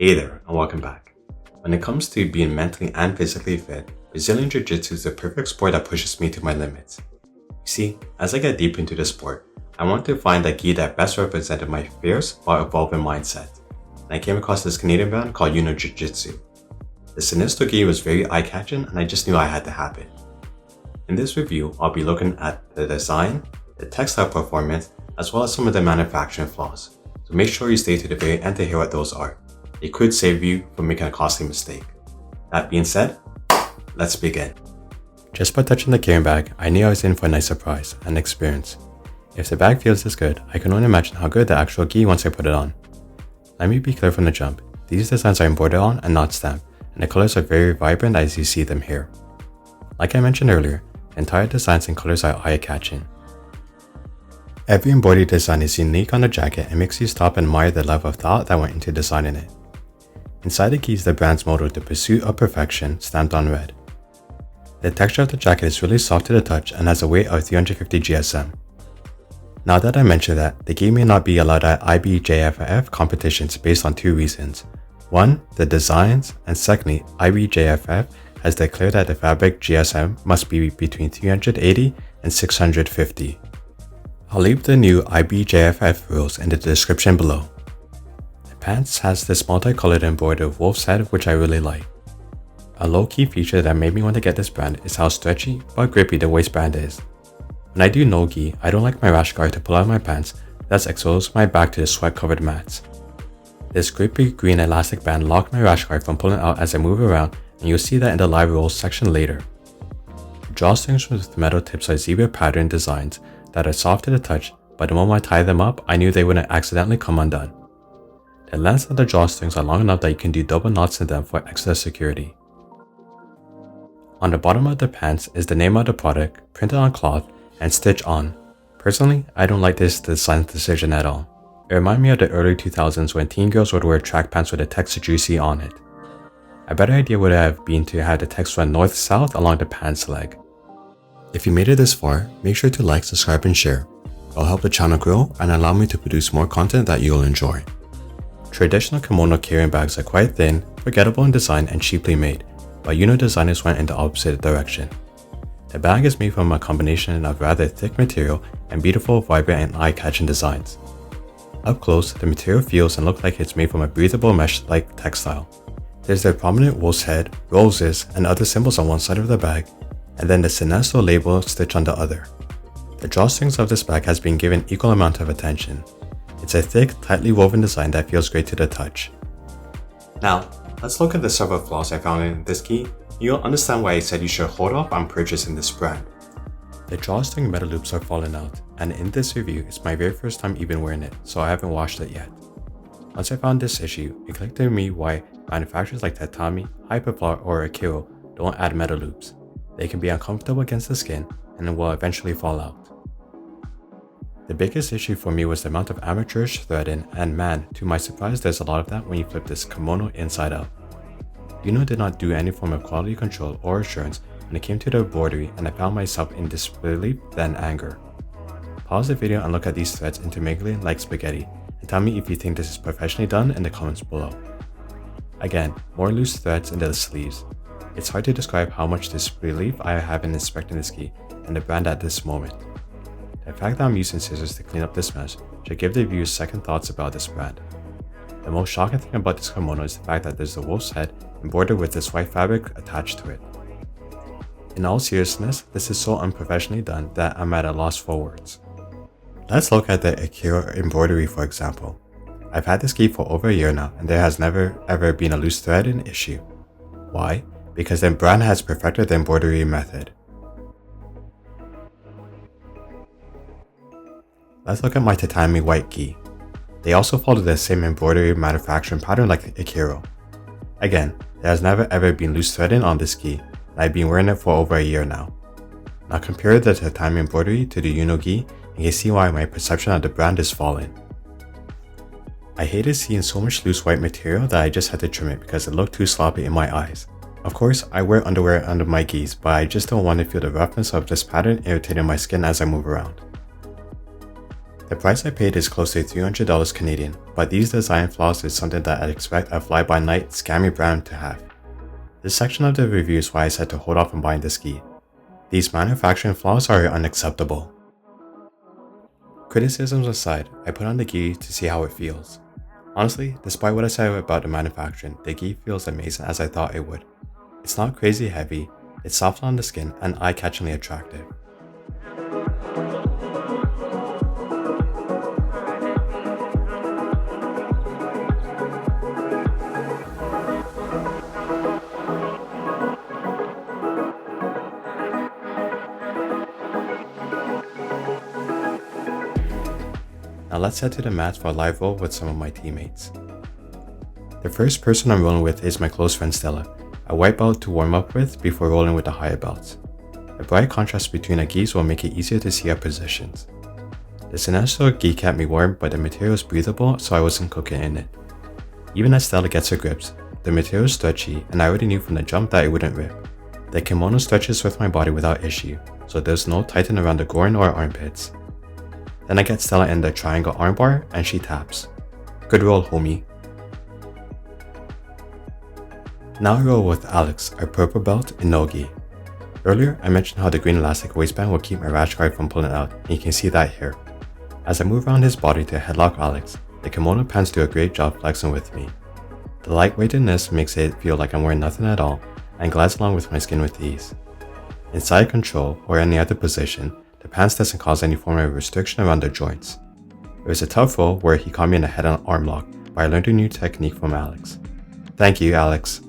Hey there, and welcome back. When it comes to being mentally and physically fit, Brazilian Jiu Jitsu is the perfect sport that pushes me to my limits. You see, as I get deep into the sport, I wanted to find a gi that best represented my fierce but evolving mindset, and I came across this Canadian brand called Yuno Jiu Jitsu. The Sinistro gi was very eye-catching and I just knew I had to have it. In this review, I'll be looking at the design, the textile performance, as well as some of the manufacturing flaws, so make sure you stay to the very end to hear what those are. It could save you from making a costly mistake. That being said, let's begin. Just by touching the carrying bag, I knew I was in for a nice surprise and experience. If the bag feels this good, I can only imagine how good the actual gi once I put it on. Let me be clear from the jump, these designs are embroidered on and not stamped, and the colors are very vibrant as you see them here. Like I mentioned earlier, the entire designs and colors are eye-catching. Every embroidery design is unique on the jacket and makes you stop and admire the level of thought that went into designing it. Inside the gi is the brand's motto, the pursuit of perfection, stamped on red. The texture of the jacket is really soft to the touch and has a weight of 350 GSM. Now that I mentioned that, the gi may not be allowed at IBJJF competitions based on two reasons. One, the designs, and secondly, IBJJF has declared that the fabric GSM must be between 380 and 650. I'll leave the new IBJJF rules in the description below. Pants has this multicolored embroidered wolf's head which I really like. A low-key feature that made me want to get this brand is how stretchy but grippy the waistband is. When I do no gi, I don't like my rash guard to pull out my pants, thus expose my back to the sweat-covered mats. This grippy green elastic band locked my rash guard from pulling out as I move around, and you'll see that in the live rolls section later. The drawstrings with metal tips are zebra pattern designs that are soft to the touch, but the moment I tie them up, I knew they wouldn't accidentally come undone. The length of the drawstrings are long enough that you can do double knots in them for extra security. On the bottom of the pants is the name of the product, printed on cloth, and stitched on. Personally, I don't like this design decision at all. It reminds me of the early 2000s when teen girls would wear track pants with the text juicy on it. A better idea would have been to have the text run north-south along the pants leg. If you made it this far, make sure to like, subscribe, and share. It'll help the channel grow and allow me to produce more content that you'll enjoy. Traditional kimono carrying bags are quite thin, forgettable in design, and cheaply made, but Yuno designers went in the opposite direction. The bag is made from a combination of rather thick material and beautiful, vibrant, and eye-catching designs. Up close, the material feels and looks like it's made from a breathable mesh-like textile. There's the prominent wolf's head, roses, and other symbols on one side of the bag, and then the Sinistro label stitched on the other. The drawstrings of this bag has been given equal amount of attention. It's a thick, tightly woven design that feels great to the touch. Now, let's look at the several flaws I found in this gi. You'll understand why I said you should hold off on purchasing this brand. The drawstring metal loops are falling out, and in this review, it's my very first time even wearing it, so I haven't washed it yet. Once I found this issue, it clicked to me why manufacturers like Tatami, Hyperflower, or Akiro don't add metal loops. They can be uncomfortable against the skin and will eventually fall out. The biggest issue for me was the amount of amateurish threading, and man, to my surprise there's a lot of that when you flip this kimono inside out. Yuno did not do any form of quality control or assurance when it came to the embroidery, and I found myself in disbelief then anger. Pause the video and look at these threads intermingling like spaghetti, and tell me if you think this is professionally done in the comments below. Again, more loose threads in the sleeves. It's hard to describe how much disbelief I have in inspecting this gi and the brand at this moment. The fact that I'm using scissors to clean up this mess should give the viewers second thoughts about this brand. The most shocking thing about this kimono is the fact that there's a wolf's head embroidered with this white fabric attached to it. In all seriousness, this is so unprofessionally done that I'm at a loss for words. Let's look at the Akira embroidery for example. I've had this gi for over a year now and there has never ever been a loose threading issue. Why? Because the brand has perfected the embroidery method. Let's look at my tatami white gi. They also follow the same embroidery manufacturing pattern like Akiro. Again, there has never ever been loose threading on this gi, and I've been wearing it for over a year now. Now compare the tatami embroidery to the Yuno gi and you can see why my perception of the brand is falling. I hated seeing so much loose white material that I just had to trim it because it looked too sloppy in my eyes. Of course, I wear underwear under my gis, but I just don't want to feel the roughness of this pattern irritating my skin as I move around. The price I paid is close to $300 Canadian, but these design flaws is something that I'd expect a fly-by-night scammy brand to have. This section of the review is why I said to hold off on buying this gi. These manufacturing flaws are unacceptable. Criticisms aside, I put on the gi to see how it feels. Honestly, despite what I said about the manufacturing, the gi feels amazing as I thought it would. It's not crazy heavy, it's soft on the skin and eye-catchingly attractive. Now let's head to the mats for a live roll with some of my teammates. The first person I'm rolling with is my close friend Stella, a white belt to warm up with before rolling with the higher belts. The bright contrast between the gis will make it easier to see our positions. The Sinestro gi kept me warm, but the material is breathable, so I wasn't cooking in it. Even as Stella gets her grips, the material is stretchy and I already knew from the jump that it wouldn't rip. The kimono stretches with my body without issue, so there's no tighten around the groin or armpits. Then I get Stella in the triangle armbar and she taps. Good roll, homie. Now I roll with Alex, our purple belt in no gi. Earlier I mentioned how the green elastic waistband will keep my rash guard from pulling out, and you can see that here. As I move around his body to headlock Alex, the kimono pants do a great job flexing with me. The lightweightedness makes it feel like I'm wearing nothing at all and glides along with my skin with ease. In side control or any other position, the pants doesn't cause any form of restriction around the joints. It was a tough roll where he caught me in a head-on arm lock, but I learned a new technique from Alex. Thank you, Alex.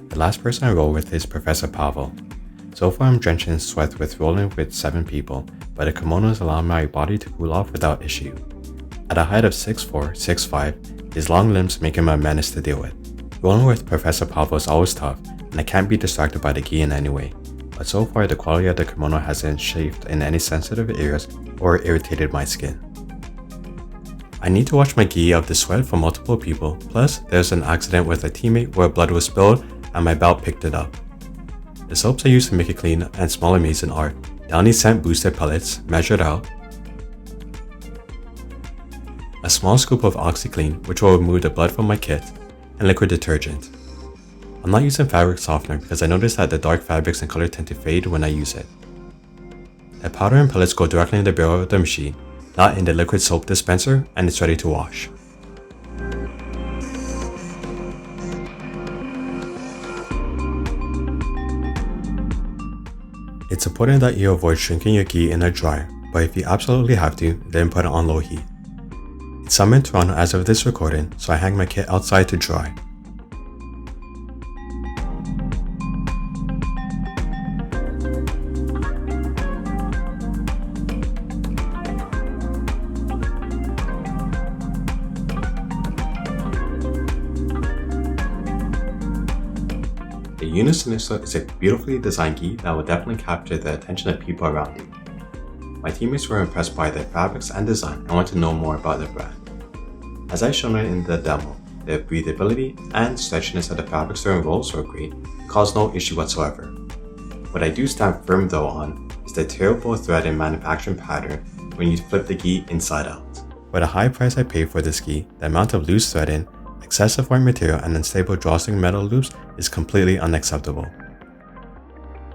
The last person I roll with is Professor Pavel. So far I'm drenched in sweat with rolling with 7 people, but the kimonos allow my body to cool off without issue. At a height of 6'4", 6'5", his long limbs make him a menace to deal with. Rolling with Professor Pavel is always tough, and I can't be distracted by the gi in any way. But so far the quality of the kimono hasn't chafed in any sensitive areas or irritated my skin. I need to wash my gi of the sweat from multiple people, plus there's an accident with a teammate where blood was spilled and my belt picked it up. The soaps I use to make it clean and small amazing are Downy Scent Booster Pellets measured out, a small scoop of OxyClean which will remove the blood from my kit, and liquid detergent. I'm not using fabric softener because I noticed that the dark fabrics and color tend to fade when I use it. The powder and pellets go directly in the barrel of the machine, not in the liquid soap dispenser, and it's ready to wash. It's important that you avoid shrinking your gi in a dryer, but if you absolutely have to, then put it on low heat. It's summer in Toronto as of this recording, so I hang my kit outside to dry. The Yuno Jiu Jitsu is a beautifully designed gi that will definitely capture the attention of people around you. My teammates were impressed by the fabrics and design and want to know more about the brand. As I shown in the demo, the breathability and stretchiness of the fabrics during rolls were great and caused no issue whatsoever. What I do stand firm though on is the terrible thread and manufacturing pattern when you flip the gi inside out. For the high price I paid for this gi, the amount of loose threading, excessive white material and unstable drawstring metal loops is completely unacceptable.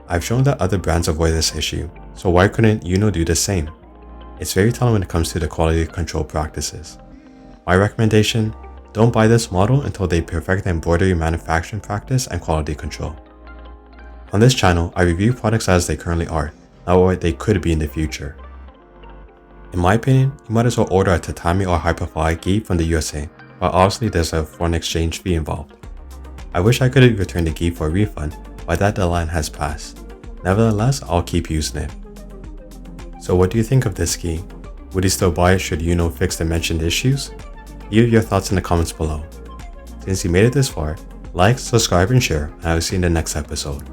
I've shown that other brands avoid this issue, so why couldn't Yuno do the same? It's very telling when it comes to the quality control practices. My recommendation, don't buy this model until they perfect the embroidery manufacturing practice and quality control. On this channel, I review products as they currently are, not what they could be in the future. In my opinion, you might as well order a tatami or hyperfly gi from the USA, but obviously there's a foreign exchange fee involved. I wish I could return the gi for a refund, but that deadline has passed. Nevertheless, I'll keep using it. So what do you think of this gi? Would you still buy it should Yuno fix the mentioned issues? Leave your thoughts in the comments below. Since you made it this far, like, subscribe and share, and I will see you in the next episode.